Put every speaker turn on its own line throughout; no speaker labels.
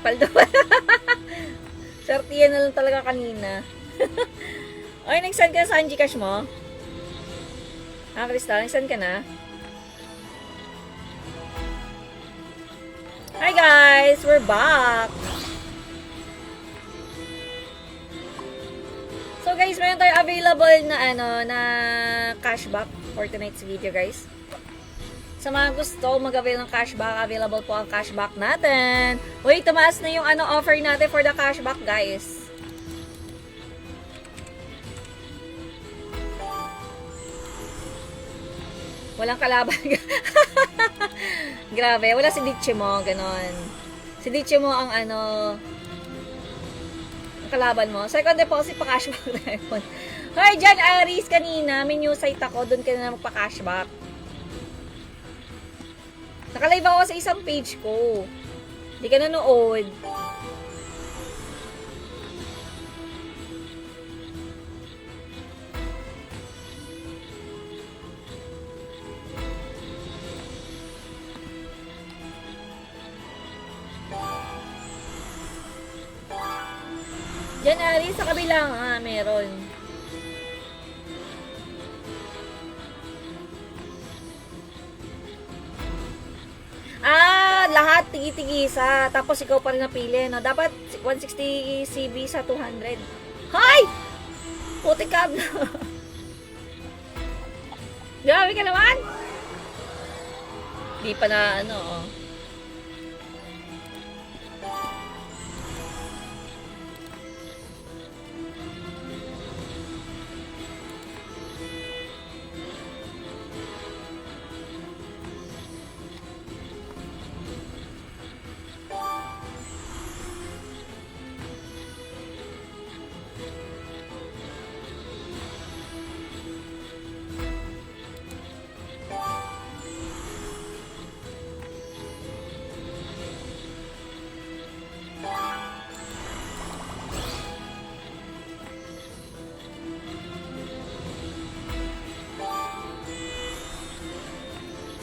paldo. Swerte yan na lang talaga kanina. Okay, nag-send ka na sa Gcash mo? Crystal, nag-send ka na? Hi guys! We're back! So guys, meron tayo available na na cashback for tonight's video guys. Sa mga gusto mag-avail ng cashback, available po ang cashback natin. Wait, tumaas na yung offer natin for the cashback guys. Walang kalaban. Grabe, wala si Diche mo, ganon. Si Diche mo ang ang kalaban mo. Second deposit pa cashback na yun. Hoy, dyan, Aris, kanina, may new site ako, doon ka na magpa-cashback. Nakalive ako sa isang page ko. Hindi ka nanood. Diyan, Ari, sa kabilang, meron. Lahat tigi-tigisa. Tapos ikaw pa rin napili, no? Dapat 160 CB sa 200. Hay! Puti ka. Grabe ka naman! Di pa na,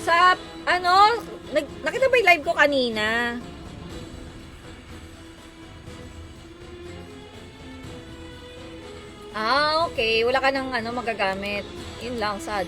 sa, nakita ba yung live ko kanina? Okay. Wala ka ng, magagamit. Yun lang, sad.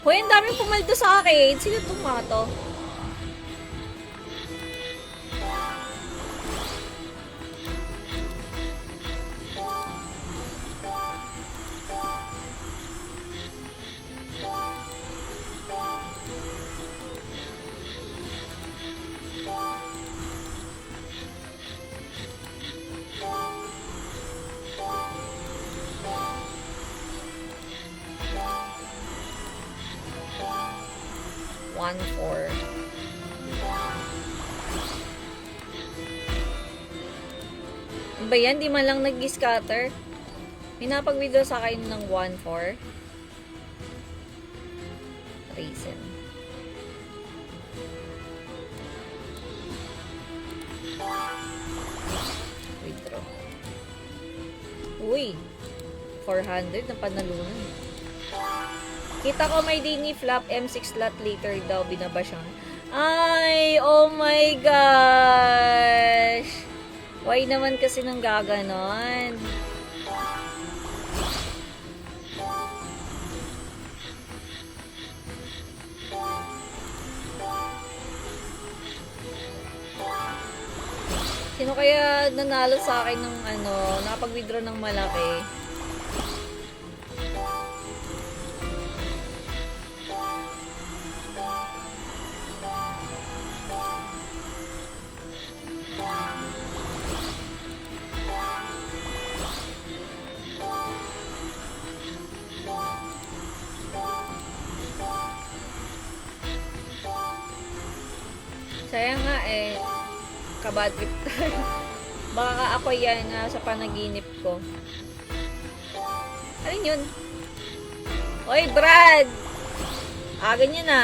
Hoy, ang daming pumaldo sa akin. Sino tumato? Ba yan? Di man lang nag-scatter. May napag-video sa akin ng 1-4. Reason. Withdraw. Uy! 400 na panalunan. Kita ko may dini flop M6 slot later daw. Binaba siya. Ay! Oh my gosh! Why naman kasi nang gaganon? Sino kaya nanalo sa akin ng nakapag-withdraw ng malaki? Kabad trip tayo. Baka ako yan sa panaginip ko. Alin yun? Oy, Brad! Ganyan na.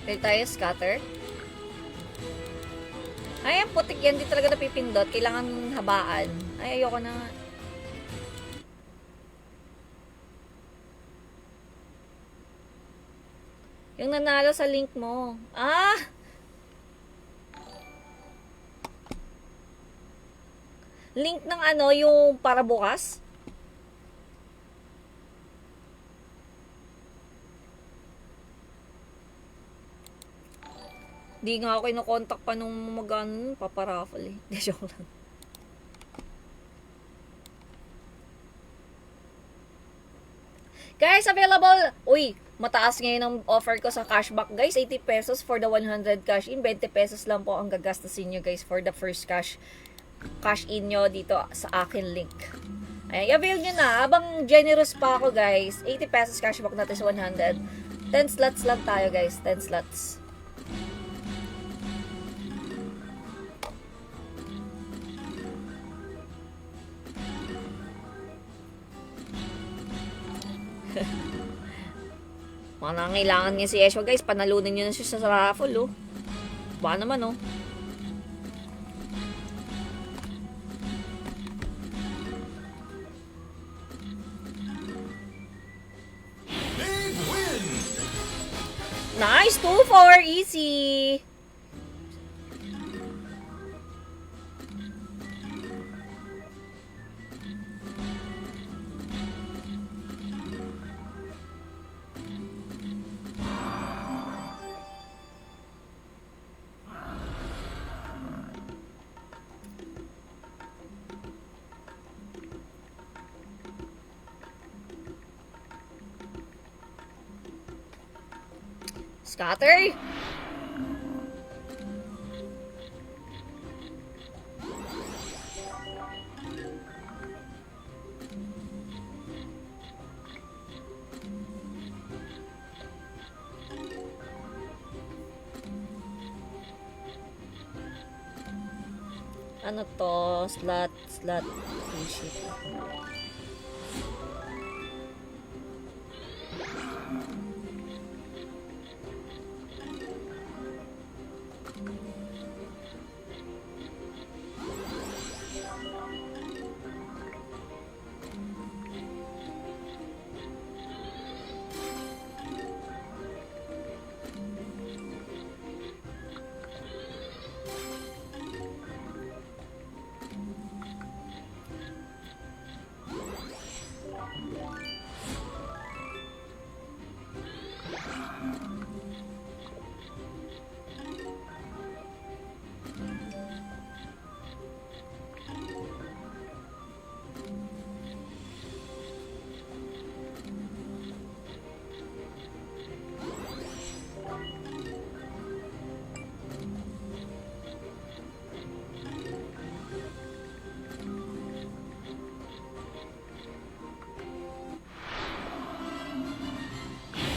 Pwede tayo scatter. Ay, ang putik yan. Di talaga napipindot. Kailangan habaan. Ay, ayoko na nga. Yung nanalo sa link mo. Link ng ano, yung para bukas? Di nga ako ino-contact pa nung magano, paparaffle eh. Di, joke lang. Guys, available! Uy, mataas ngayon ang offer ko sa cashback, guys. 80 pesos for the 100 cash in. 20 pesos lang po ang gagastusin nyo, guys, for the first cash in nyo dito sa akin link. Ay, avail nyo na. Habang generous pa ako, guys. 80 pesos cashback natin sa 100. 10 slots lang tayo, guys. 10 slots. Mga nangangailangan niya si Yeshua, guys. Panalunin nyo na siya sa raffle, oh. Baka naman, oh. Nice! 2-4! Easy! Scatter! Ano to? Slot free ship.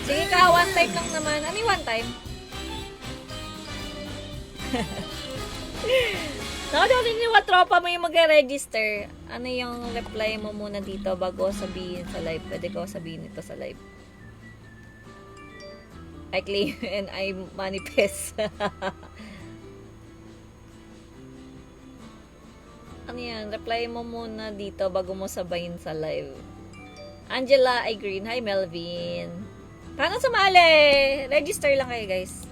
Sige ka, one time lang naman. Ano yung one time? Nakadating yung tropa mo yung mag-register. Ano yung reply mo muna dito bago sabihin sa live? Pwede ko sabihin ito sa live. I claim and I manifest. Ano yan? Reply mo muna dito bago mo sabayin sa live. Angela I Green. Hi Melvin. Paano sumali? Register lang kayo, guys.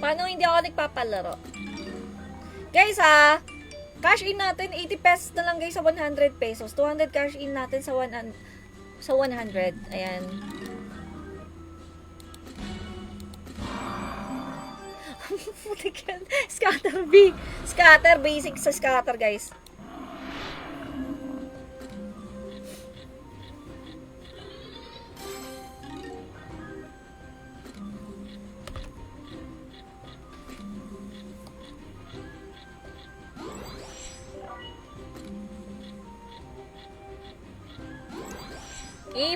Paano hindi ako nagpapalaro? Guys cash in natin 80 pesos na lang guys sa 100 pesos. 200 cash in natin sa 100. Ayan. Scatter B. Scatter, basic sa scatter guys.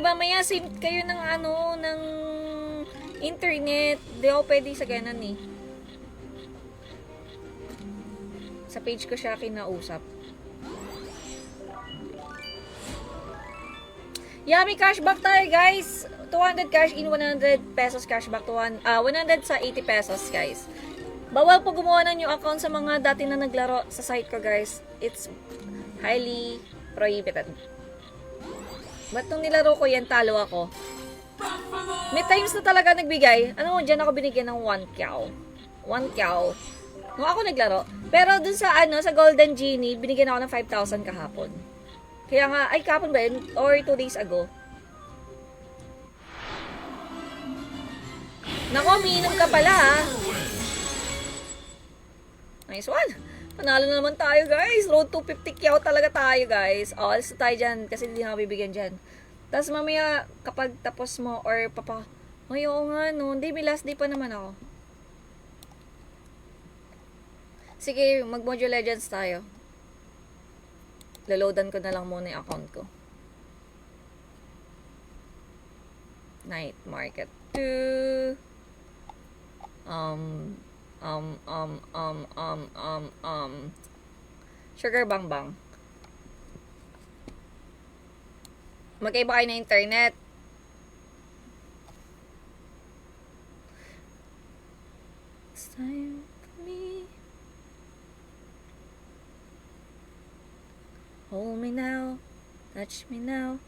Mamaya save kayo ng ng internet. Di ako pwede sa ganun eh. Sa page ko siya kinausap. Yummy cashback tayo guys. 200 cash in, 100 pesos cashback to 100 sa 80 pesos guys. Bawal po gumawa ng new account sa mga dati na naglaro sa site ko guys. It's highly prohibited. Ba't nung nilaro ko yan, talo ako? May times na talaga nagbigay. Ano mo, dyan ako binigyan ng 1 cow. 1 cow. Nung ako naglaro. Pero dun sa sa Golden Genie, binigyan ako ng 5,000 kahapon. Kaya nga, ay kahapon ba yun? Or 2 days ago. Nako, minum ka pala ha. Nice one. Panalo na naman tayo guys. Road to 50 kyaw talaga tayo guys. Alis na tayo dyan kasi hindi na bibigyan dyan. Tapos mamaya kapag tapos mo or ay oo nga no. Hindi, may last day pa naman ako. Sige, mag Mobile Legends tayo. Laloadan ko na lang muna yung account ko. Night Market 2. Sugar Bang Bang. Magkaiba kayo na internet. It's time for me. Hold me now, touch me now.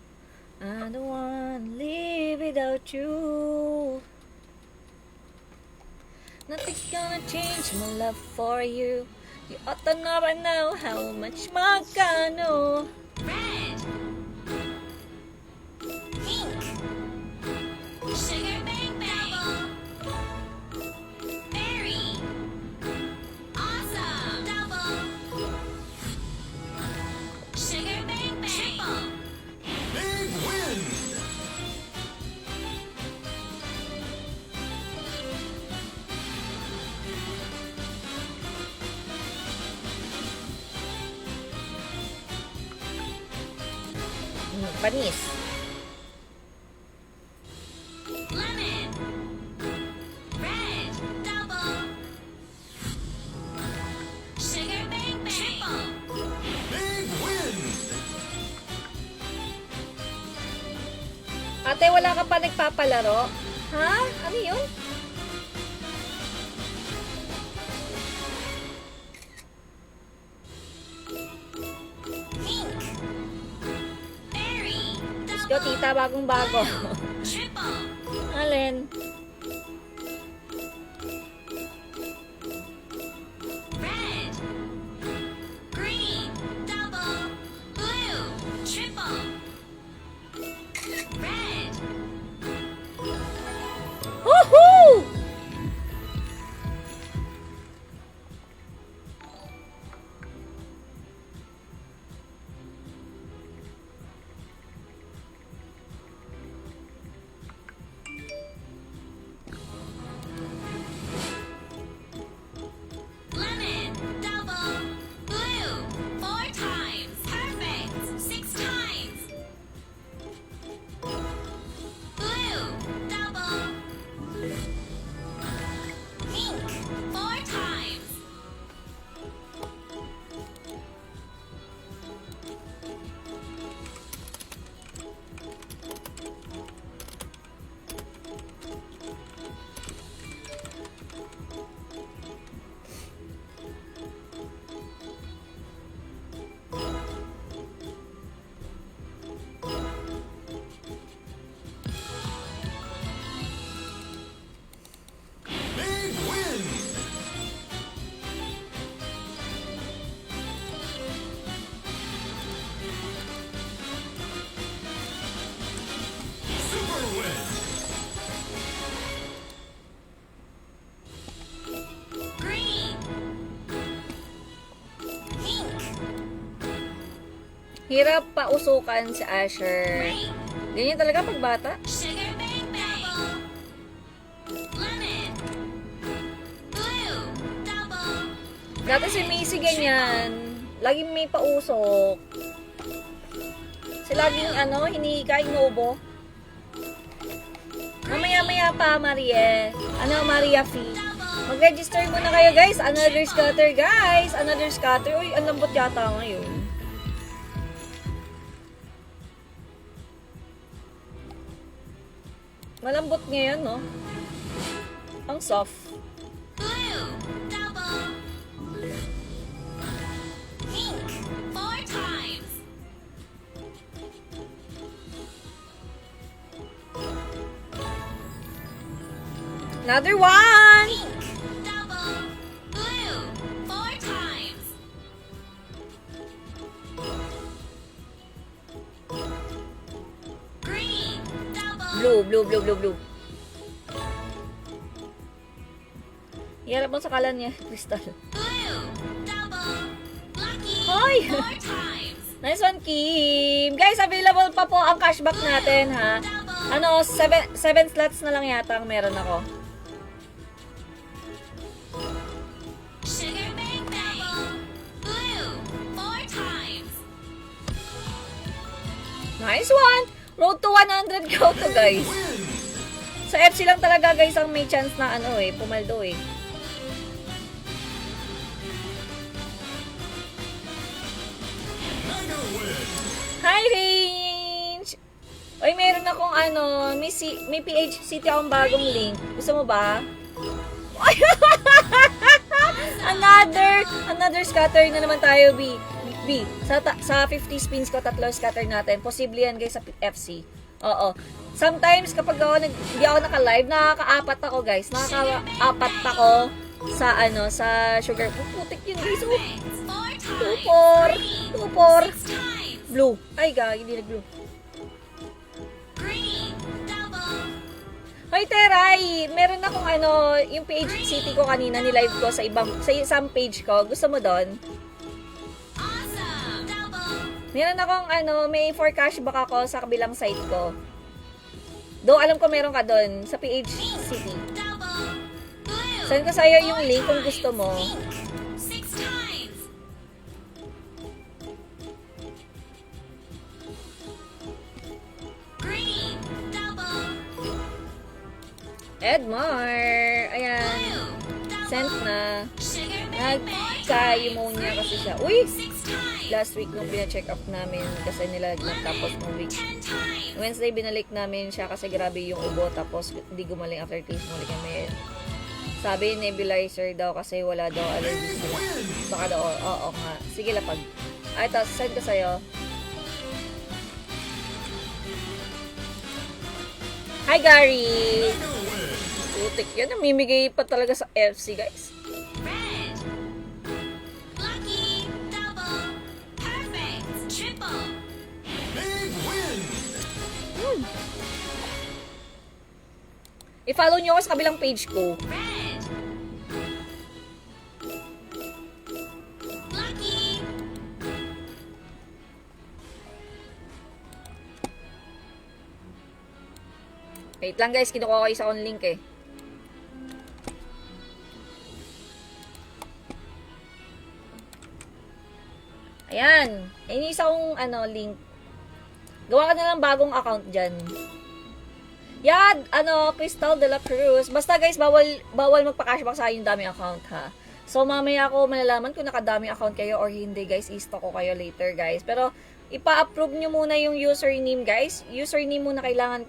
I don't wanna live without you. Nothing's gonna change my love for you. You ought to know by now how much magkano.
Red, pink, sugar bang bang, berry, awesome, double, sugar bang bang, triple,
Big win!
Panis.
lemon, red, double, sugar bang bang, triple,
Big win!
Ate, wala ka pa nagpapalaro? Ha? Ano yun?
pink, berry,
Diyos ko,
double,
tita, bagong-bago.
triple,
Alin?
red, green, double, blue, triple, red,
Woohoo! Hirap pausukan si Asher.
Green.
Ganyan talaga pag bata.
Sugar bang bang. Lemon. Blue. Double.
Dati si Macy ganyan. Laging may pausok. Si laging hinika, inubo. Mamaya-maya pa, Marie. Maria Fee. Mag-register muna kayo, guys. Another scatter, guys. Another scatter. Uy, ang lambot yata ngayon. Malambot ngayon, no? Ang soft.
Blue. Double. Pink. 4 times.
Another one!
Pink. Double. Blue. 4 times. Green. Double.
Blue. Iharap mo sa kalan niya, Crystal.
Blue. Double. Lucky.
Hoy!
4 times.
Nice one, Kim! Guys, available pa po ang cashback natin, ha?
Double.
7 slots na lang yata ang meron ako.
Sugar bang bang. Blue. 4 times.
Nice one! Road to 100 go to, guys. Sa FC lang talaga, guys, ang may chance na pumaldo,
Mega win.
Hi, Range! Oy, meron akong may PH City akong bagong link. Gusto mo ba? Another scatter na naman tayo, B. Sa 50 spins ko, 3 scatter natin. Posible yan, guys, sa FC. Oo. Sometimes, kapag hindi ako naka-live, nakaka-apat ako, guys. Nakaka-apat ako sa sugar. Putik yun, guys. 2-4.
6 times.
Blue. Ay, hindi nag-blue.
Green. Double.
Hoy, Teray! Meron akong yung PH City ko kanina, ni-live ko sa isang page ko. Gusto mo doon?
Awesome. Double.
Meron akong may for cashback ako sa kabilang site ko. Do, alam ko meron ka doon sa PH City.
Double. Blue.
Send ko sa'yo yung link kung gusto mo.
Pink. 6 times. Green. Double.
Edmar! Ayan.
Blue.
Sent
Double.
na.
Sugar bang bang.
Nagka-pneumonia kasi siya. Uy!
6 times.
Last week nung pina-check up namin kasi nilagyan tapos nung week.
10 times.
Wednesday binalik namin siya kasi grabe yung ubo tapos hindi gumaling after 3 days bumalik kami. Sabi nebulizer daw kasi wala daw allergies nila. Baka daw, oo nga. Sige lapag. Ay, tapos send ko sa'yo. Hi, Gary!
Mega win.
Putik yan. Namimigay pa talaga sa FC, guys.
Red. Lucky. Double. Perfect. Triple.
Big win.
I-follow nyo ako sa kabilang page ko.
Red. Lucky.
Wait lang guys, kinukuha ko isa kong link eh. Ayan. Ayun yung isa kong link. Gawa ka na lang bagong account dyan. Yan, Crystal de la Cruz. Basta guys, bawal magpa-cashback sa yung dami account ha. So mamaya ako malalaman kung nakadami account kayo or hindi guys. I-stock ko kayo later guys. Pero ipa-approve nyo muna yung username guys. Username muna kailangan.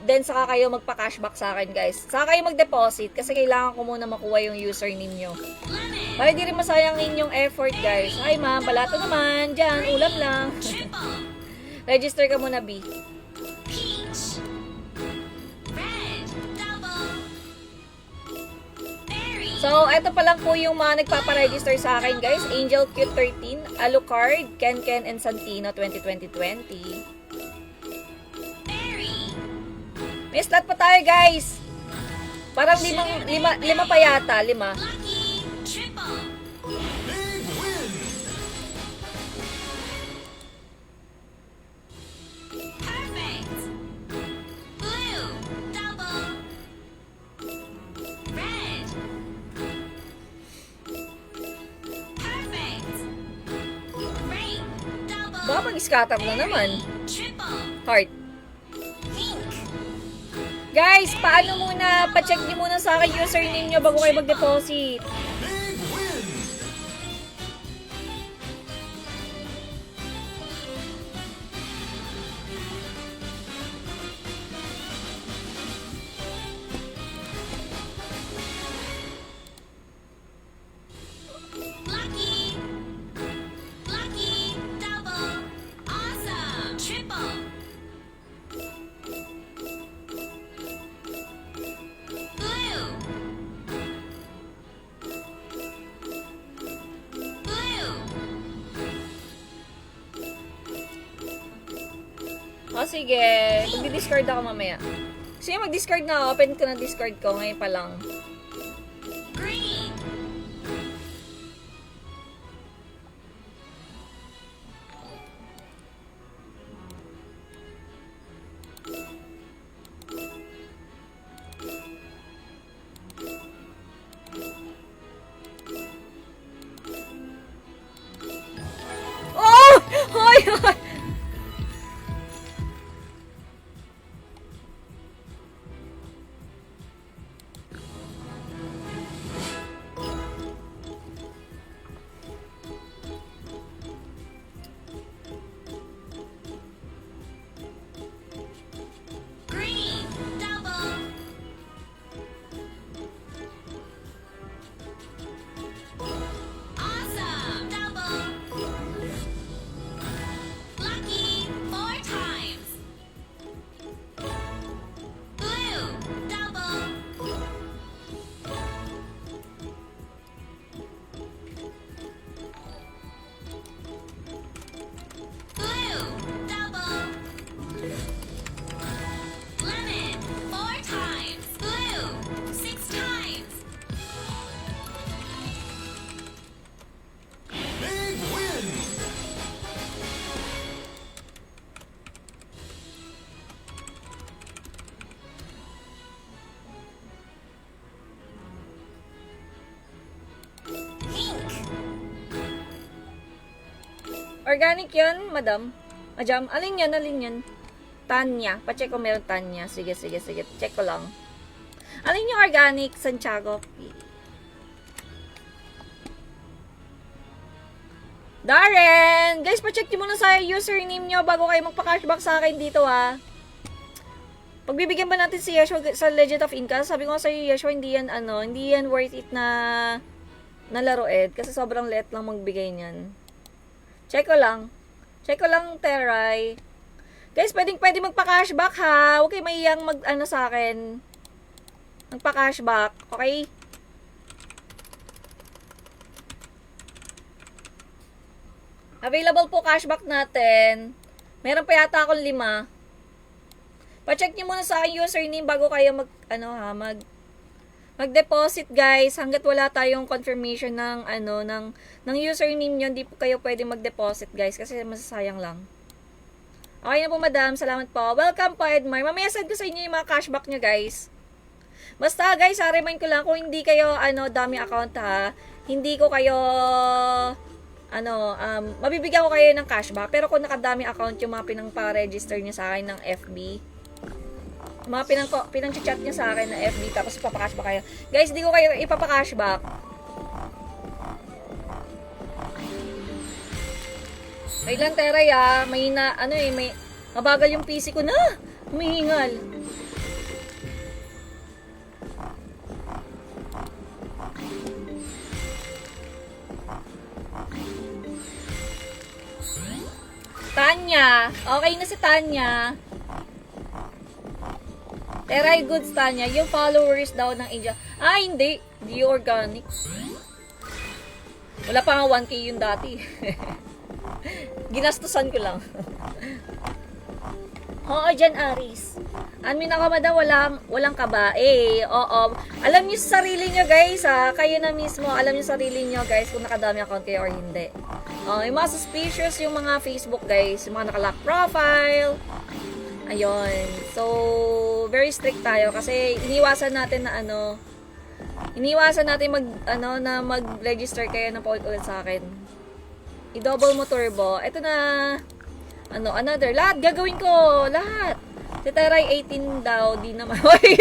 Then saka kayo magpa-cashback sa akin guys. Saka kayo mag-deposit kasi kailangan ko muna makuha yung username nyo.
Lemon.
Para di rin masayang inyong effort guys. Ay ma'am, balato naman. Diyan, ulam lang.
Triple.
Register ka muna B.
Peach. Red. Double. Berry.
So, eto pa lang po yung mga nagpaparegister sa akin, guys. Angel Cute 13, Alucard, Ken and Santino 2020.
Berry.
May slot pa tayo, guys. Parang lima pa yata, 5.
Lucky. Triple.
Big win.
mag-scatter na naman.
Triple.
Heart.
Pink.
Guys, paano muna? Pa-check niyo muna sa akin username nyo bago kayo mag-deposit.
Big win!
Lucky. Lucky. Double. Awesome. Triple. Blue. Blue.
O sige, mag-discard ako mamaya. Sige, mag-discard na. Open ko na discard ko. Ngayon pa lang.
Green.
Oh! Hoy! Hoy!
Green. Double. Awesome. Double. Lucky. 4 times. Blue. Double. Blue. Double. Lemon. 4 times. Blue. 6 times.
Big win!
Pink.
Organic yun, madam? Madam, alin yan, alin yan? Tanya. Pa-check ko meron Tanya. Sige, sige, sige. Check ko lang. Alin yung organic, Santiago? Darren! Guys, pa-check nyo muna sa username nyo bago kayo magpa-cashback sa akin dito, ha. Pagbibigyan ba natin si Yeshua sa Legend of Inca? Sabi ko nga sa'yo, Yeshua, hindi yan worth it na laruin. Kasi sobrang let lang magbigay niyan. Check ko lang. Check ko lang, Teray. Guys, pwede magpa-cashback, ha. Huwag kayo maiyang sa akin. Magpa-cashback. Okay? Available po cashback natin. Meron pa yata akong 5. Pa-check niyo muna sa aking username bago kayo mag-deposit, guys. Hanggat wala tayong confirmation ng username niyo, hindi po kayo pwede mag-deposit, guys, kasi masasayang lang. Okay na po, madam. Salamat po. Welcome po, Edmar. Mamaya send ko sa inyo yung mga cashback niyo, guys. Basta, guys, remind ko lang, kung hindi kayo, dami account, ha, hindi ko kayo, mabibigyan ko kayo ng cashback. Pero kung nakadami account yung mga pinang-pa-register niyo sa akin ng FB, mga pinang-chat niyo sa akin ng FB, tapos ipapakashback kayo. Guys, hindi ko kayo ipapakashback. Wait lang, Teray, may mabagal yung PC ko na. Humihingal. Tanya. Okay na si Tanya. Teray goods, Tanya. Yung followers daw ng India. Hindi. Hindi organic. Wala pa nga 1K yung dati. Ginastusan ko lang. Oo, dyan, Aris. Admin ako, madam, walang kaba. Oo. Alam niyo sa sarili niyo, guys, kayo na mismo, alam niyo sa sarili niyo, guys, kung nakadami account kayo or hindi. Yung mga suspicious, yung mga Facebook, guys, yung mga nakalock profile. Ayun. So, very strict tayo kasi iniwasan natin na mag-register kayo na paulit-ulit sa akin. I-double mo turbo. Ito na. Another. Lahat, gagawin ko. Lahat. Si Teray 18 daw, di naman. Uy,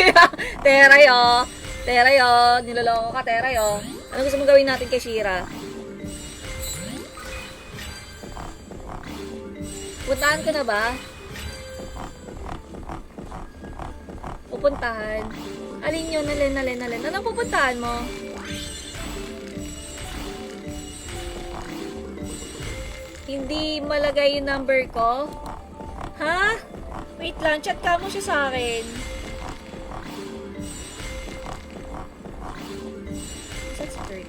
Teray, oh. Teray, oh. Niloloko ka, Teray, oh. Ano gusto mong gawin natin kay Shira? Puntahan ko na ba? Pupuntahan. Alin yun? Alin. Anong pupuntahan mo? Hindi malagay yung number ko? Ha? Wait lang, chat ka mo siya sa akin. That's third.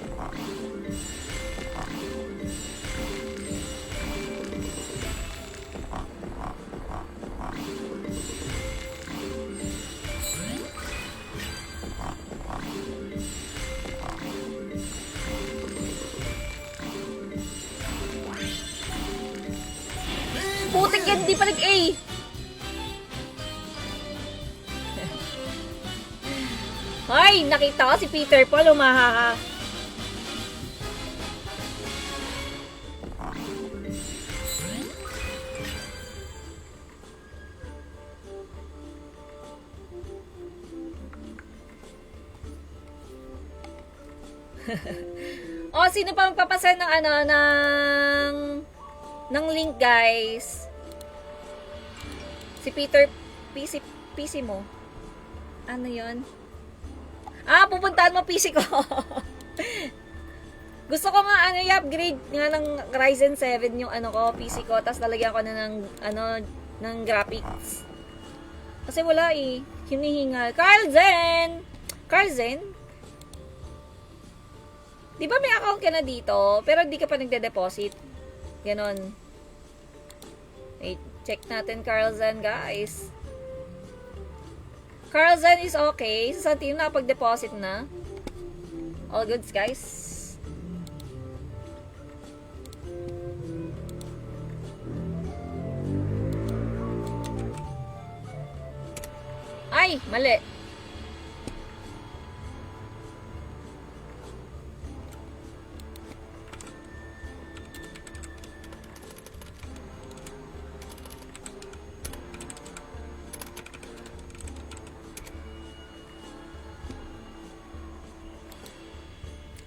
Putik yan, di pa nag-A. Ay, nakita ko si Peter Paul, umahaha. O, sino pa magpapasend ng ng link, guys? Si Peter, PC mo. Ano yon? Ah, pupuntahan mo PC ko. Gusto ko nga, i-upgrade nga ng Ryzen 7 yung PC ko. Tapos lalagyan ko na ng graphics. Kasi wala eh. Hinihingal. Carl Zen? Di ba may account ka na dito? Pero di ka pa nagde-deposit. Ganon. Wait, check natin Carl Zen, guys. Carl Zen is okay. Sa team na pag-deposit na. All goods, guys. Ay, mali.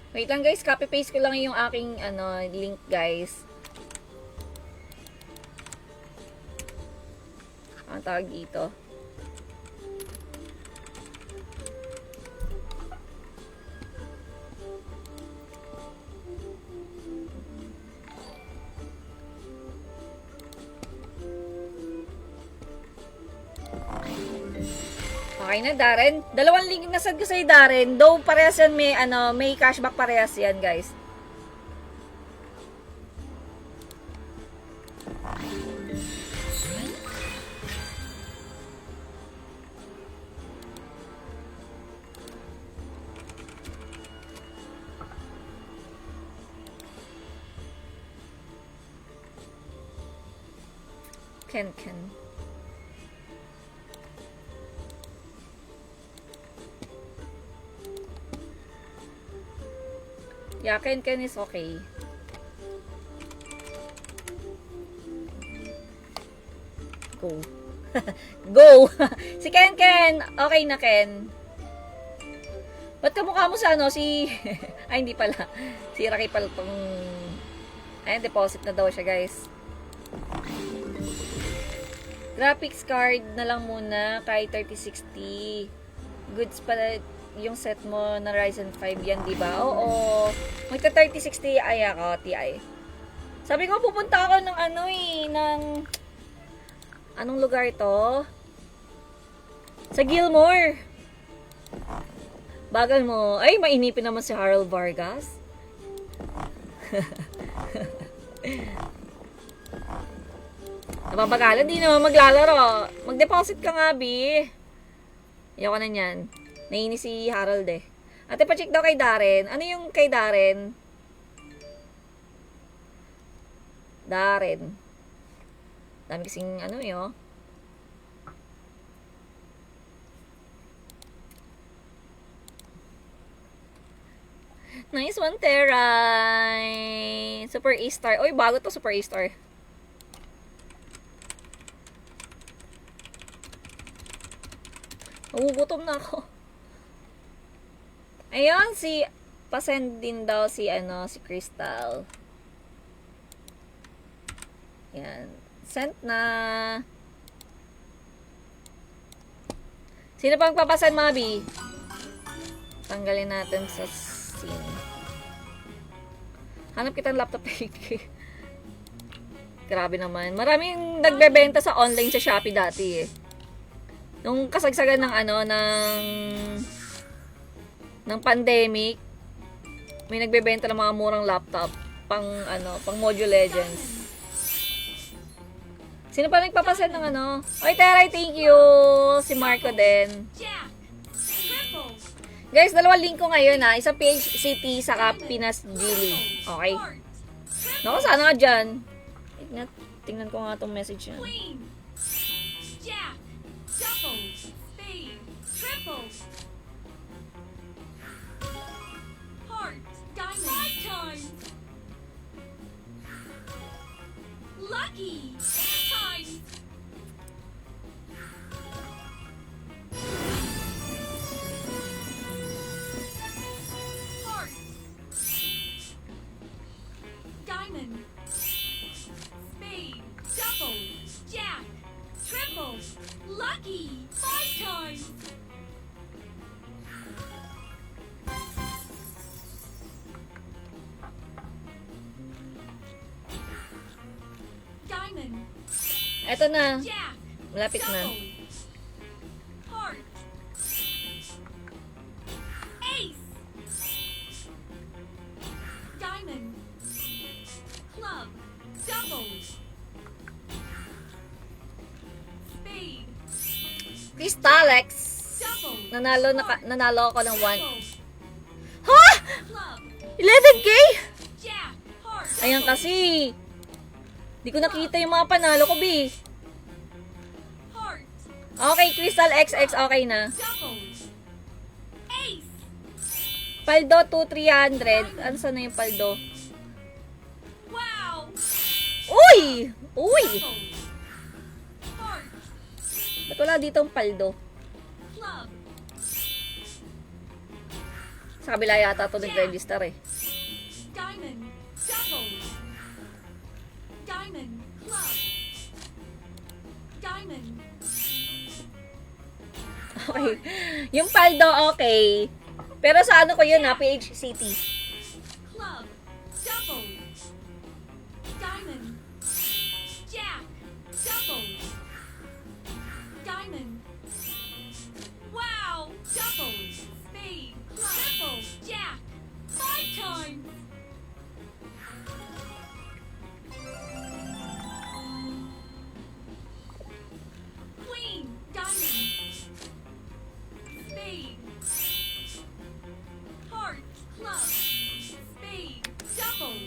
Wait lang, guys, copy-paste ko lang yung aking link, guys. Ang tawag dito. Okay na, Darren. Dalawang link na sad ko sa'yo, Darren. Though parehas yan, may cashback parehas yan, guys. Ken. Yeah, Ken is okay. Go. Go! Si Ken! Okay na, Ken. Ba't kamukha mo sa si... Ay, hindi pala. Si Rocky pala itong... Ayan, deposit na daw siya, guys. Graphics card na lang muna kay 3060. Goods pala yung set mo na Ryzen 5 yan, di ba? Oo. Magta 3060 ay ako, TI. Sabi ko, pupunta ako ng ng... Anong lugar ito? Sa Gilmore. Bagal mo. Ay, mainipin naman si Harold Vargas. Napapagalan, di naman maglalaro. Mag-deposit ka nga, Bi. Ayoko na yan. Nainis si Harold eh. Ate, pa-check daw kay Darren. Ano yung kay Darren? Darren. Dami kasing oh. Nice one, Teray. Super A-star. Oy, bago to, Super A-star. Nagugutom na ako. Ayun, pasend din daw si Crystal. Yan. Sent na. Sino pang papasend, Mabi? Tanggalin natin sa scene. Hanap kita ng laptop kay. Grabe naman. Maraming nagbebenta sa online sa Shopee dati eh. Nung kasagsagan ng ng pandemic, may nagbebenta ng mga murang laptop pang Mobile Legends. Sino pa nagpapasend ng Oy, Teray, thank you! Si Marco din.
Jack. Triple.
Guys, dalawang link ko ngayon ha. Isang PH City, saka Pinas Gili. Okay?
Heart.
Naku, sana ka dyan. Tingnan ko nga itong message niya.
Queen. Jack. Double. Spade. Triple. Heart. Diamond. 5 times. Lucky. 6 times. Heart. Diamond. Spade. Double. Jack. Triple. Lucky. 5 times. Diamond.
Eto na.
Jack.
Malapit na.
Double. Heart. Ace. Diamond. Club. Double. Spade.
Crystalex.
Double.
Nanalo ako ng 1.
Triple.
Ha?
Club.
11K?
Jack. Heart.
Ayan kasi. Di ko nakita yung mga panalo ko, B.
Heart.
Okay, Crystal XX, okay na.
Double. Ace.
Paldo 2,300. Ano sana yung paldo?
Wow.
Uy! Uy!
Double. Heart.
Ba't wala ditong paldo?
Club.
Sa kabila yata ito nag-register eh.
Diamond. Double. Diamond. Club. Diamond.
Okay. Yung paldo, okay. Pero sa ano ko yun ha, PH City.
Club. Double. Diamond. Jack. Double. Diamond. Wow. Double. Spade. Club. Triple. Jack. 5 times. Queen. Diamond. Spade. Heart. Club. Spade. Double.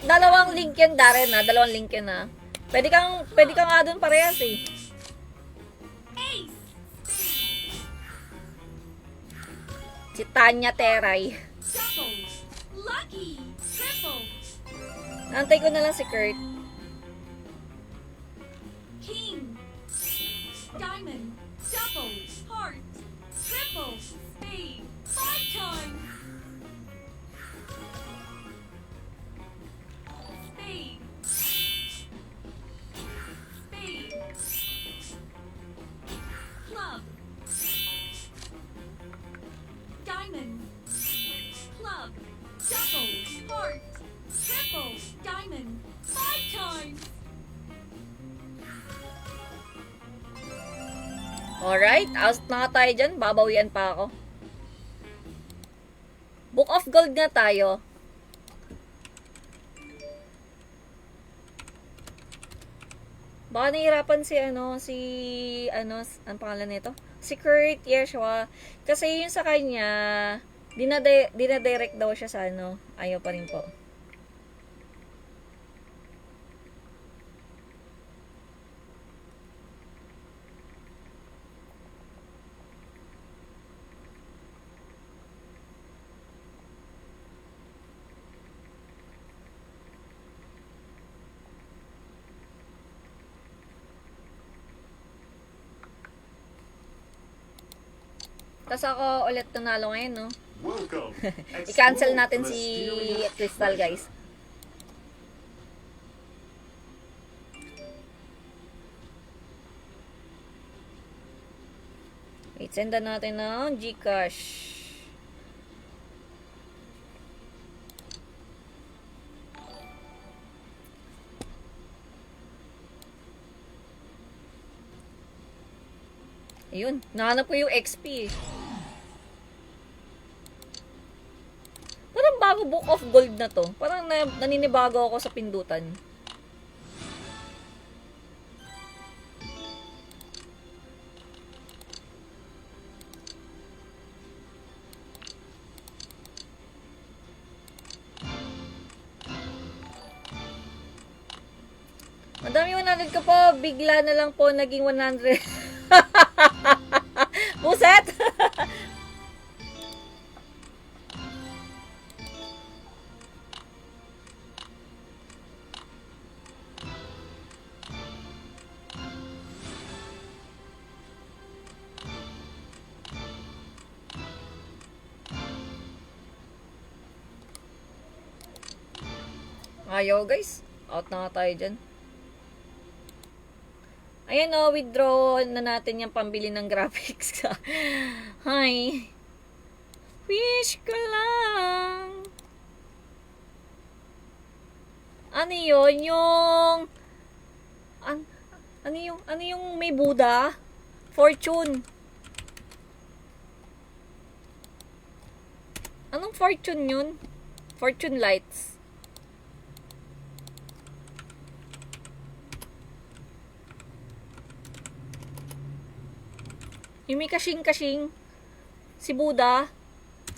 Dalawang link yan, Darren ha. Dalawang link yan ha. Pwede kang nga dun parehas eh.
Ace.
Si Tanya Teray.
Double. Lucky. Triple.
Antay ko na lang si Kurt.
King. Diamond. Double. Heart. Triple. Spade. 5 times. Spade. Spade. Club. Diamond. Club. Double. Heart. Triple. Diamond. 5 times.
Alright, out na nga tayo dyan. Babawian pa ako. Book of Gold nga tayo. Baka nahihirapan ang pangalan nito? Si Kurt Yeshua. Kasi yun sa kanya, dinadirect daw siya sa ayaw pa rin po. Tapos ako ulit nanalo ngayon, no?
Welcome.
I-cancel
Explore
natin
the
si
mysterious
Crystal,
treasure.
guys. Wait, sendan natin ng Gcash. Ayun, nahanap ko yung XP. Parang bago Book of Gold na to. Parang naninibago ako sa pindutan. Madami 100 ka po, bigla na lang po naging 100. Buset! Ayaw guys, out na nga tayo dyan. Ayan o, withdraw na natin yung pambili ng graphics. Hi. Wish ko lang. Ano yun? Yung... ano yung may Buddha? Fortune. Anong fortune yun? Fortune lights. Yung may kasing-kasing. Si Buddha.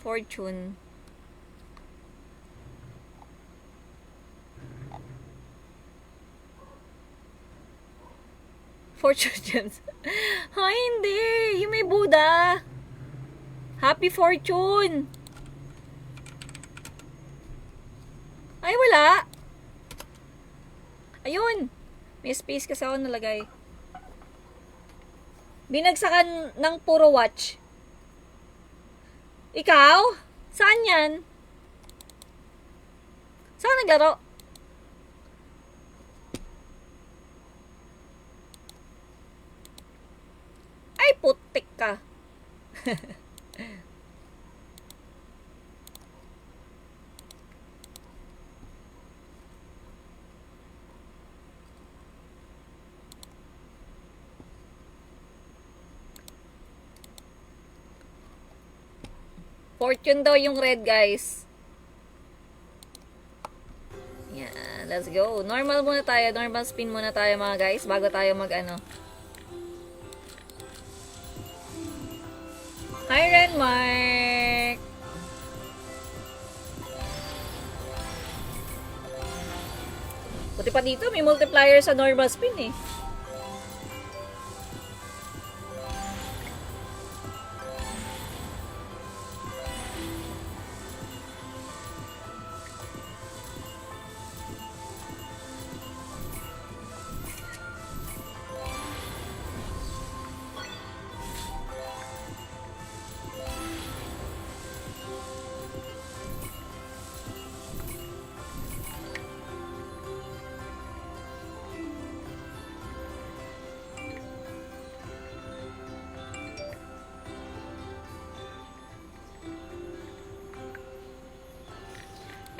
Fortune. Fortune gems. Ay, hindi. Yung may Buddha. Happy Fortune. Ay, wala. Ayun. May space kasi ako nalagay. Binagsakan ng puro watch. Ikaw? Saan yan? Saan naglaro? Ay, putik ka. Fortune daw yung red, guys. Yan, let's go. Normal muna tayo. Normal spin muna tayo, mga guys, bago tayo mag-ano. Hi, Renmark! Buti pa dito, may multiplier sa normal spin eh.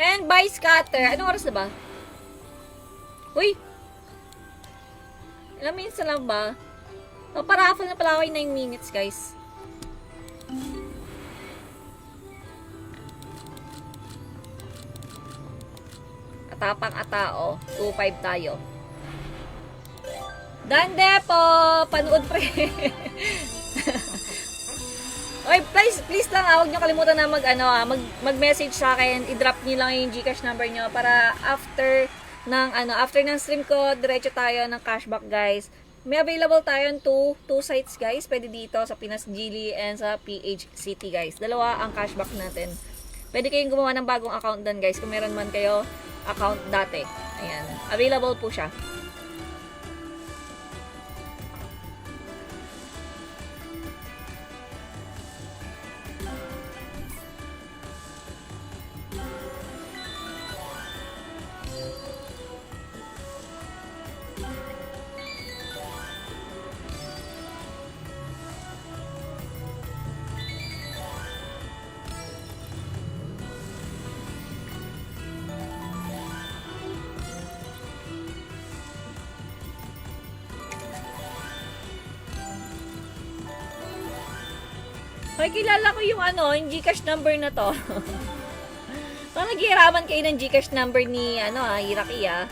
And by scatter. Anong oras na ba? Uy! Ilang minutes na lang ba? Oh, paraffle na pala ako yung 9 minutes, guys. Atapang atao. 2-5 tayo. Dande po! Panood pre! Oy, please lang, huwag nyo kalimutan na mag-message sa akin. I-drop niyo lang yung Gcash number nyo para after ng stream ko, diretso tayo ng cashback, guys. May available tayo ng two sites, guys. Pwede dito sa Pinas Geely and sa PH City, guys. Dalawa ang cashback natin. Pwede kayong gumawa ng bagong account doon, guys, kung meron man kayo account dati. Ayan. Available po siya. Ay, kilala ko yung yung Gcash number na to. Parang naghihiraman kayo ng Gcash number ni, Hiraki, ah.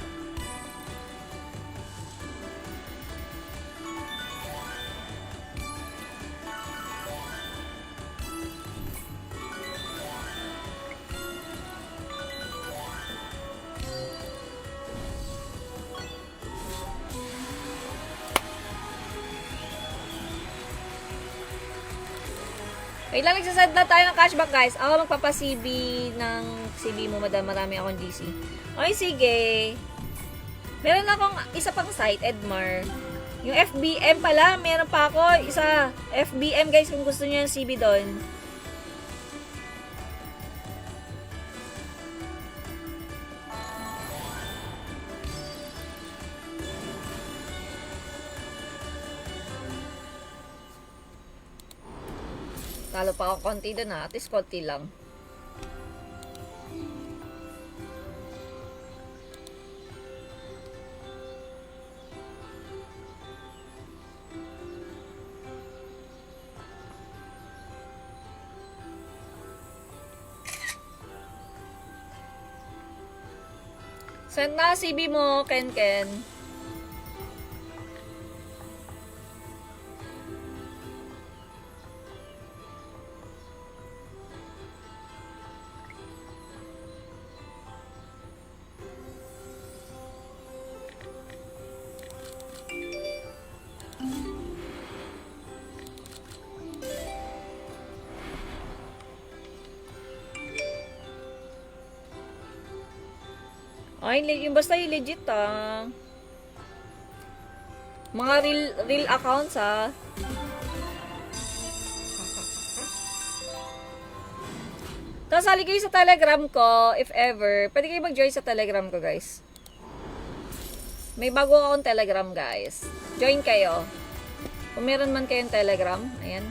Wait lang, nagsasend na tayo ng cashback, guys. Ako magpapa-CB ng CB mo, madam. Marami akong GC. Okay, sige. Meron akong isa pang site, Edmar. Yung FBM pala, meron pa ako. Isa, FBM, guys, kung gusto niyo yung CB doon. Talo pa ako konti doon, ha. At least konti lang. Send na CB mo, Ken Ken. Ay, yung basta yung legit, ah. Mga real accounts, ah. Tapos, sali kayo sa Telegram ko, if ever. Pwede kayo mag-join sa Telegram ko, guys. May bago akong Telegram, guys. Join kayo. Kung meron man kayong Telegram, ayan.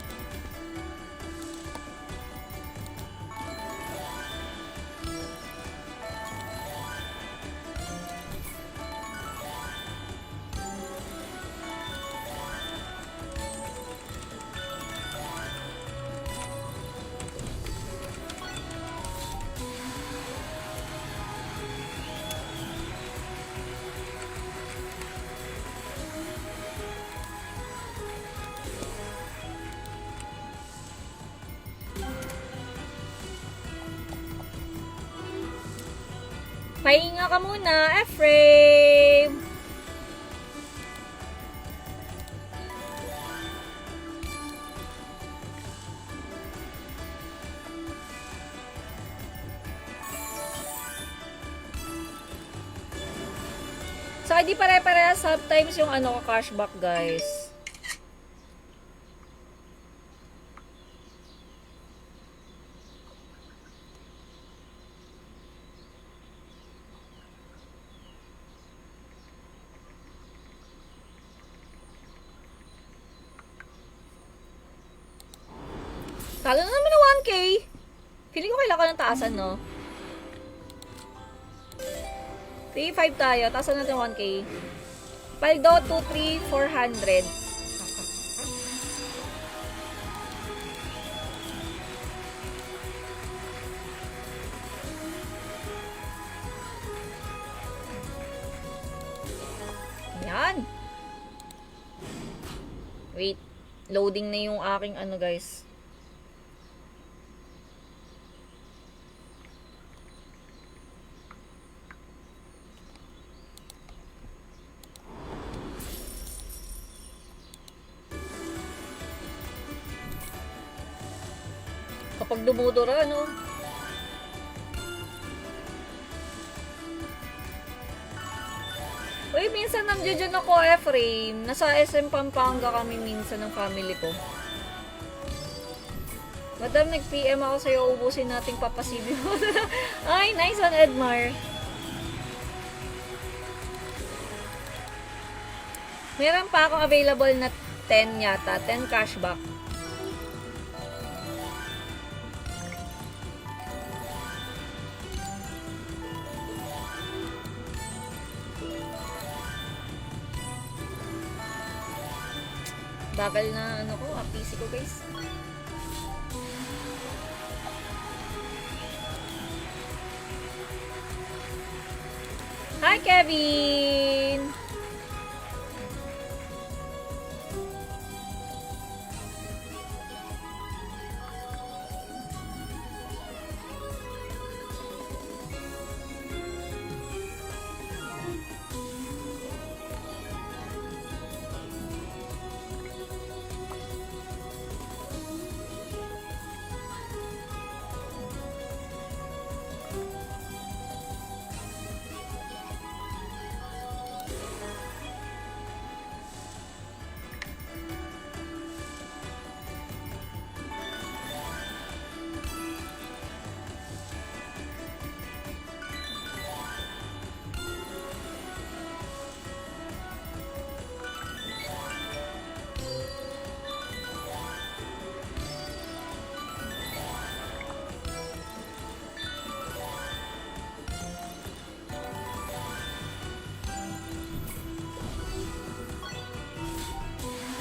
Pahinga ka muna, Ephraim! So, hindi pare-parehas sometimes yung cashback, guys. Talo na naman ng 1K. Feeling ko kailangan ko ng taasan, no? 3-5 tayo. Taasan natin 1K. Paldo, 2-3, 400. Yan. Wait. Loading na yung aking guys. Kapag dumudura, no? Uy, minsan nandiyan ako, Ephraim. Nasa SM Pampanga kami minsan ng family ko. Madam, nag-PM ako sa'yo, ubusin nating papasibi mo. Ay, nice one, Edmar. Meron pa akong available na 10 yata, 10 cashback. Bagal na PC ko, guys. Hi, Kevin!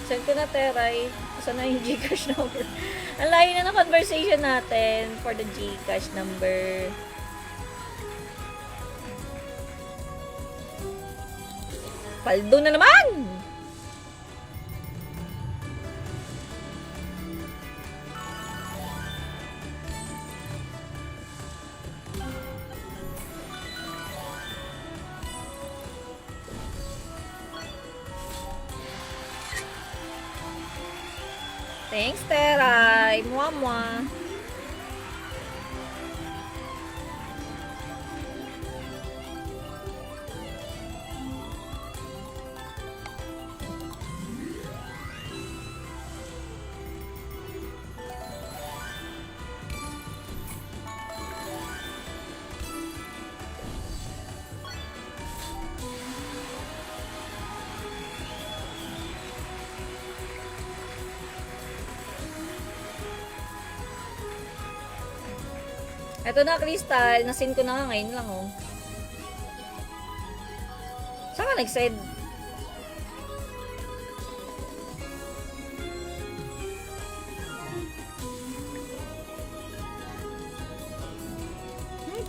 Send ko na, Teray. Saan na yung Gcash number? Ang layo na ng conversation natin for the Gcash number. Paldo na naman! Thanks, Teray. Mwah. Eto na, Crystal. Nasin ko na nga ngayon lang, oh. Saan ka nag-send?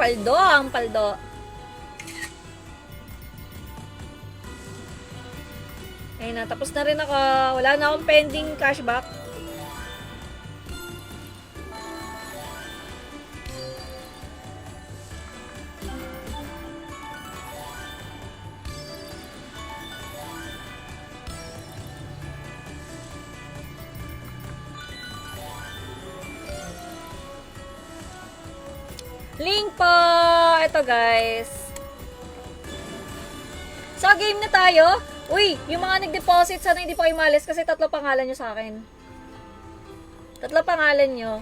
Paldo, ang paldo. Ayun na, tapos na rin ako. Wala na akong pending cashback. Link po! Ito guys. So, game na tayo. Uy, yung mga nag-deposit, sana hindi pa kayo malis kasi 3 pangalan nyo sa akin. 3 pangalan nyo.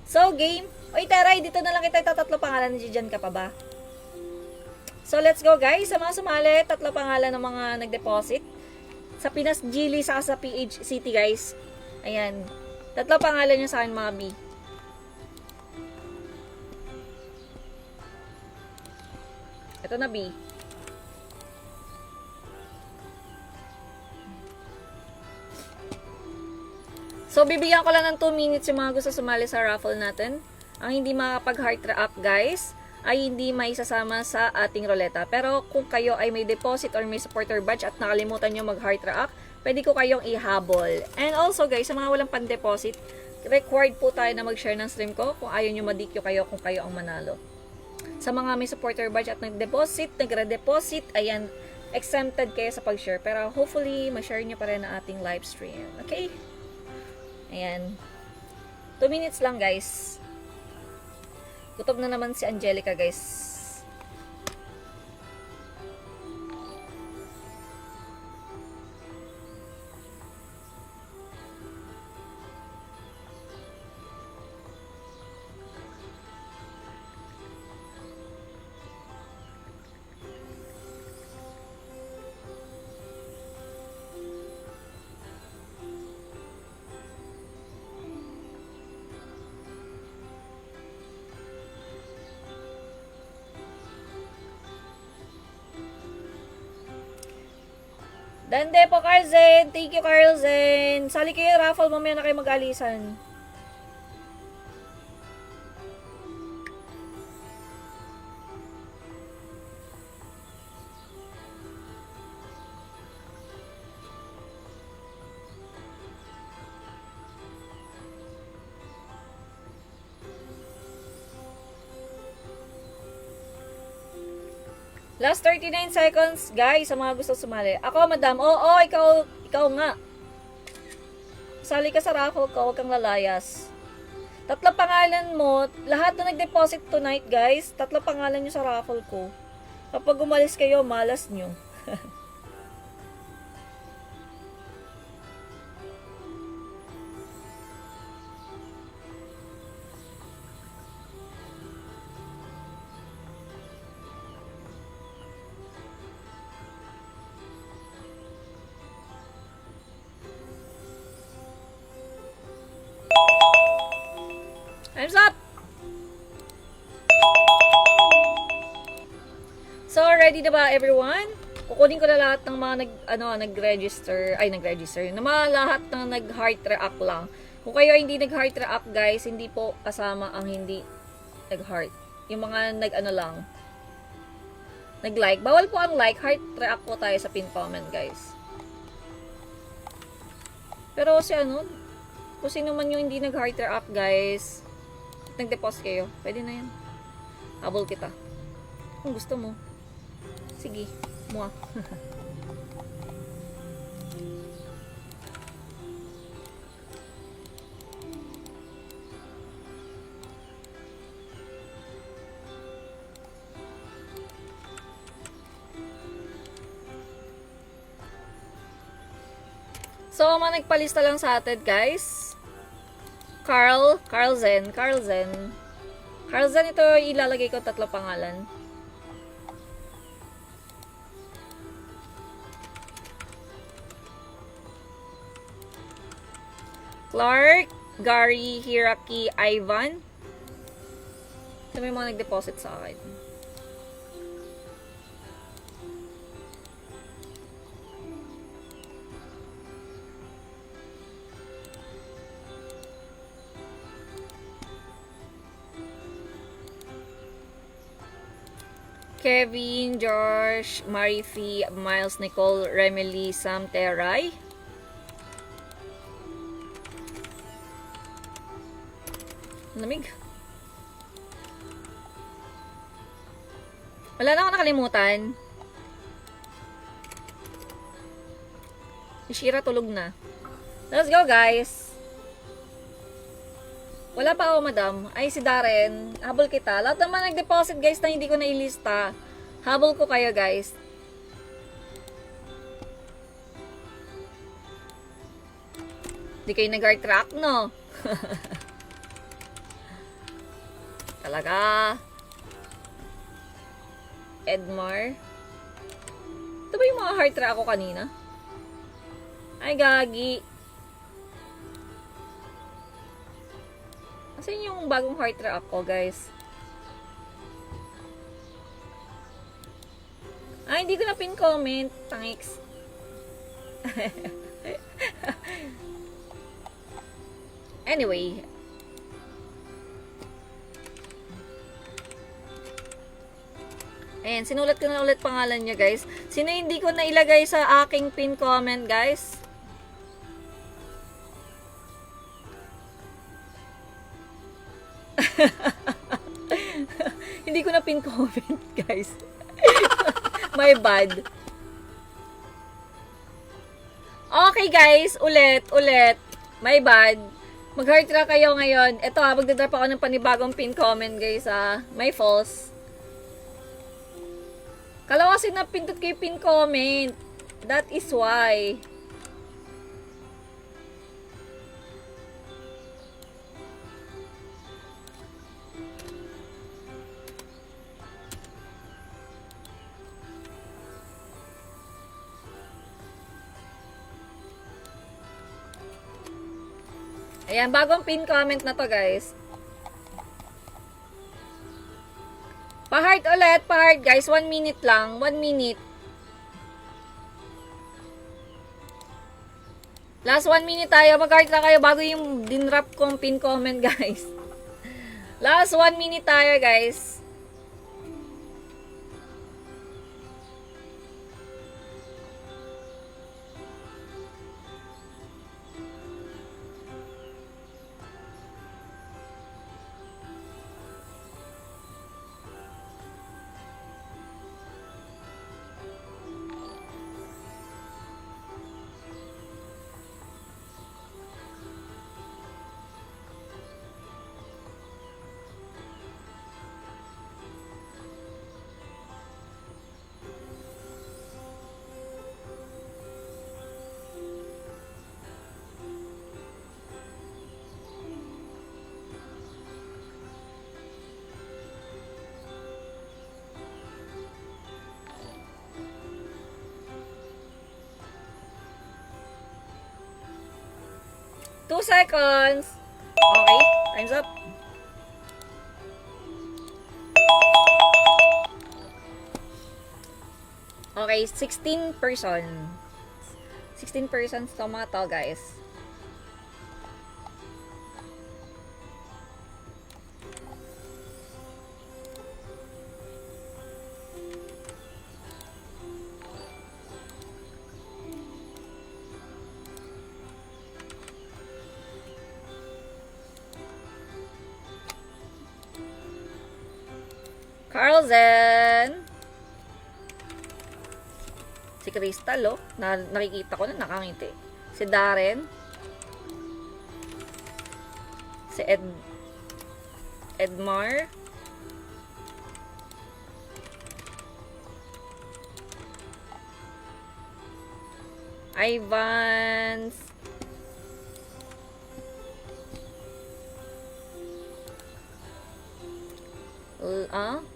So, game. Uy, Teray, dito na lang kita 3 pangalan. Diyan ka pa ba? So, let's go guys. Sa mga sumali, 3 pangalan ng mga nag-deposit. Sa Pinas Gili, saka sa PH City guys. Ayan. 3 pangalan nyo sa akin mga B. Ito na, B. So, bibigyan ko lang ng 2 minutes yung mga gusto sumali sa raffle natin. Ang hindi makapag-heart react, guys, ay hindi may sasama sa ating roleta. Pero kung kayo ay may deposit or may supporter badge at nakalimutan nyo mag-heart react, pwede ko kayong ihabol. And also, guys, sa mga walang pan-deposit, required po tayo na mag-share ng stream ko kung ayaw nyo madikyo kayo kung kayo ang manalo. Sa mga may supporter badge at nag-deposit, nagre-deposit, ayan, exempted kayo sa pag-share. Pero hopefully, ma-share nyo pa rin ang ating live stream. Okay? Ayan. 2 minutes lang, guys. Gutom na naman si Angelica, guys. Dande po, Carlzen. Thank you, Carlzen. Sali kayo, raffle. Mamaya na kayo mag-alisan. Last 39 seconds, guys, sa mga gusto sumali. Ako, madam. Oo, ikaw nga. Sali ka sa raffle ko, huwag kang lalayas. 3 pangalan mo, lahat na nag-deposit tonight, guys, 3 pangalan nyo sa raffle ko. Kapag umalis kayo, malas nyo. Time's up! So, ready na ba everyone? Kukunin ko na lahat ng mga nag-register, na mga lahat ng nag-heart react lang. Kung kayo hindi nag-heart react, guys, hindi po kasama ang hindi nag-heart. Yung mga lang, nag-like. Bawal po ang like, heart react po tayo sa pin comment, guys. Pero kung sino man yung hindi nag-heart react, guys, nag-deposit kayo, pwede na yan. Habol kita. Kung gusto mo. Sige, mua. So, mga nagpalista lang sa atin, guys. Carlzen, ito ilalagay ko 3 pangalan. Clark, Gary, Hiraki, Ivan. Ito may mga nag-deposit sa akin. Kevin, Josh, Marifi, Miles, Nicole, Remily, Sam, Teray. Lamig. Wala na ako nakalimutan. Si Shira tulog na. Let's go, guys. Wala pa ako, madam. Ay, si Darren. Habol kita. Lahat naman nag-deposit, guys, na hindi ko nailista. Habol ko kayo, guys. Hindi kayo nag-heart track, no? Talaga. Edmar. Ito ba yung mga heart track ko kanina? Ay, gagi. Asan yung bagong heart track ko, guys? Ay, hindi ko na pin-comment. Thanks. Anyway. Ayan, sinulat ko na ulit pangalan niya, guys. Sino hindi ko na ilagay sa aking pin comment, guys? Hindi ko na pin comment, guys. My bad. Okay, guys. Ulit. My bad. Mag-heart track kayo ngayon. Ito magdadrop ako ng panibagong pin comment, guys, May false. Kala kasi napindot ko yung pin comment. That is why. Ayan, bagong pin comment na to, guys. Pa-heart ulit, pa-heart, guys. 1 minute lang. 1 minute. Last 1 minute tayo. Mag-heart na kayo bago yung dinrap kong pin comment, guys. Last 1 minute tayo, guys. 2 seconds. Okay, time's up. Okay, 16 person. 16 persons to mga to, guys. Carlsen. Si Crystal, oh. Nakikita ko na nakangiti. Si Darren. Si Edmar. Ivans.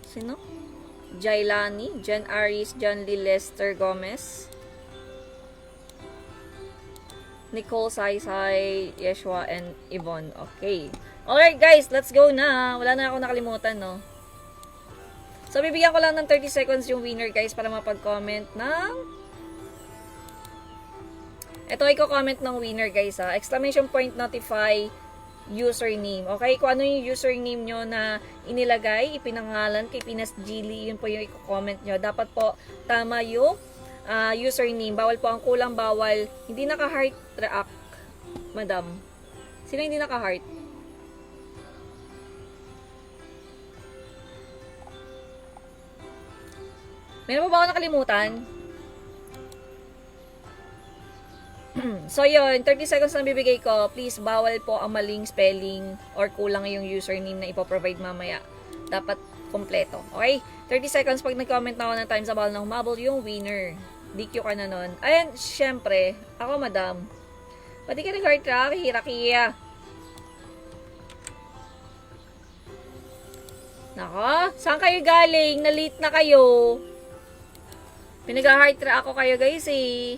Sino? Jailani, Jan Aris, John Lee, Lester Gomez, Nicole Saysay, Yeshua, and Yvonne. Okay. Alright guys, let's go na. Wala na ako nakalimutan, no? So, bibigyan ko lang ng 30 seconds yung winner, guys, para mapag-comment ng... Ito, i-comment ng winner, guys, ha. Exclamation point, notify, username. Okay? Kung ano yung username nyo na inilagay, ipinangalan kay Pinas Gili, yun po yung i-comment nyo. Dapat po tama yung username. Bawal po ang kulang, bawal. Hindi naka-heart react, madam. Sino hindi naka-heart? Meron pa ba ako nakalimutan? So yun, 30 seconds na bibigay ko. Please, bawal po ang maling spelling or kulang yung username na ipoprovide mamaya. Dapat kompleto. Okay? 30 seconds pag nag-comment na ako ng times bawal na humabol yung winner. DQ ka na nun. Ayan, syempre, ako madam. Pati ka nag-heart track, hirakiya. Nako, saan kayo galing? Na-late na kayo. Pinag-heart track ako kayo guys eh.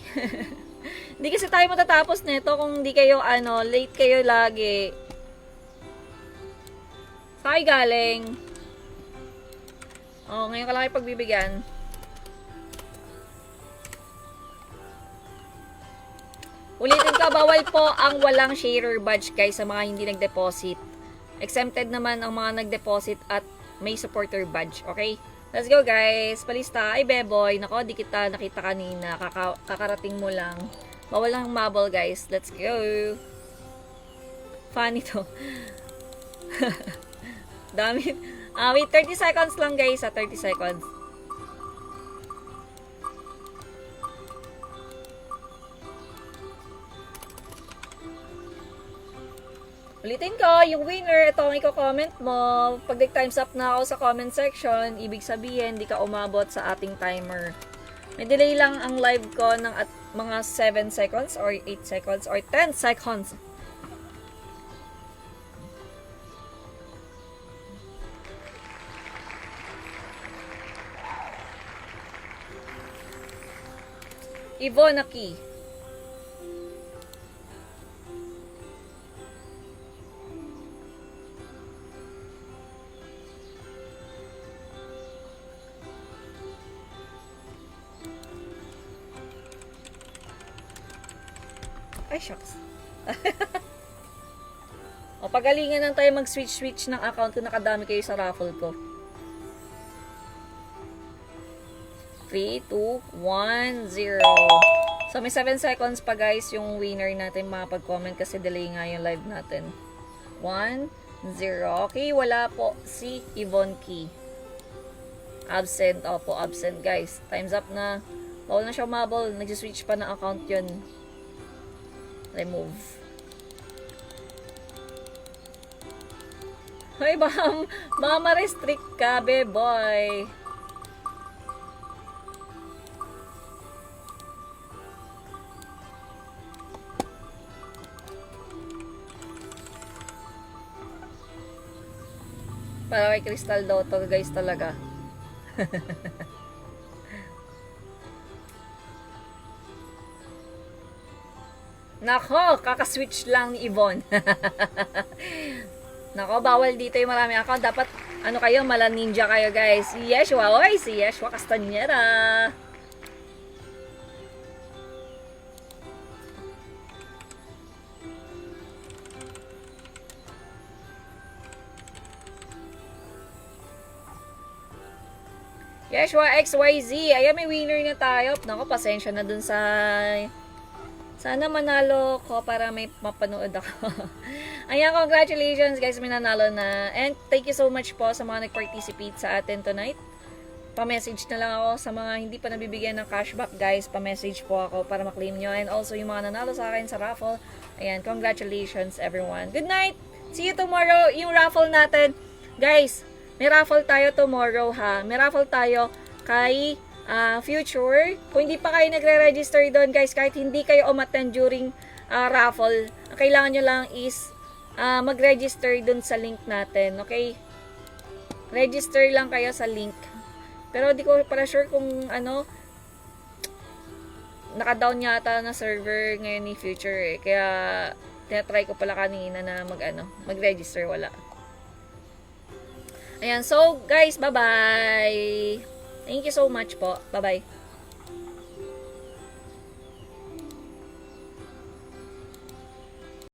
Hindi kasi tayo matatapos nito kung hindi kayo, late kayo lagi. Saan kayo galing? Oh, ngayon ka lang kayo pagbibigyan. Ulitin ko, bawal po ang walang sharer badge guys sa mga hindi nag-deposit. Exempted naman ang mga nag-deposit at may supporter badge, okay? Let's go guys. Palista. Ay Beboy, nako, di kita nakita kanina. Kakarating mo lang. Bawal lang mabol guys. Let's go. Funny to. Dami. Wait, 30 seconds lang guys. 30 seconds. Ulitin ko, yung winner, ito ang i-comment mo. Pag nag-times up na ako sa comment section, ibig sabihin, di ka umabot sa ating timer. May delay lang ang live ko ng at mga 7 seconds or 8 seconds or 10 seconds. Yvonne Aki. Ay, shucks. O, pagalingan lang tayo mag-switch ng account kung nakadami kayo sa raffle ko. 3, 2, 1, 0. So, may 7 seconds pa guys yung winner natin makapag-comment kasi delay nga yung live natin. 1, 0. Okay, wala po si Yvonne Key. Absent. Opo, absent guys. Time's up na. Bawal na siya umabol. Nag-switch pa ng account yun. Remove. Hoy, baka ma-restrict ka, beboy. Para kay Crystal daw to guys talaga. Nako, kakaswitch lang ni Yvonne. Nako, bawal dito yung marami account. Dapat, ano kayo, mala ninja kayo, guys. Si Yeshua, oy, si Yeshua Castañeda. Yeshua XYZ. Ayan, may winner na tayo. Nako, pasensya na dun sa... Sana manalo ko para may mapanood ako. Ayan, congratulations guys, may nanalo na. And thank you so much po sa mga nag-participate sa atin tonight. Pa-message na lang ako sa mga hindi pa nabibigyan ng cashback guys. Pa-message po ako para maklaim nyo. And also yung mga nanalo sa akin sa raffle. Ayan, congratulations everyone. Good night! See you tomorrow. Yung raffle natin. Guys, may raffle tayo tomorrow ha. May raffle tayo kay... future, kung hindi pa kayo nagre-register doon guys, kahit hindi kayo umattend during raffle, ang kailangan nyo lang is mag-register doon sa link natin, okay? Register lang kayo sa link. Pero di ko para sure kung ano, naka-down yata na server ngayon ni Future eh. Kaya tinatry ko pala kanina na mag-register, wala. Ayan, so guys, bye-bye! Thank you so much po. Bye-bye.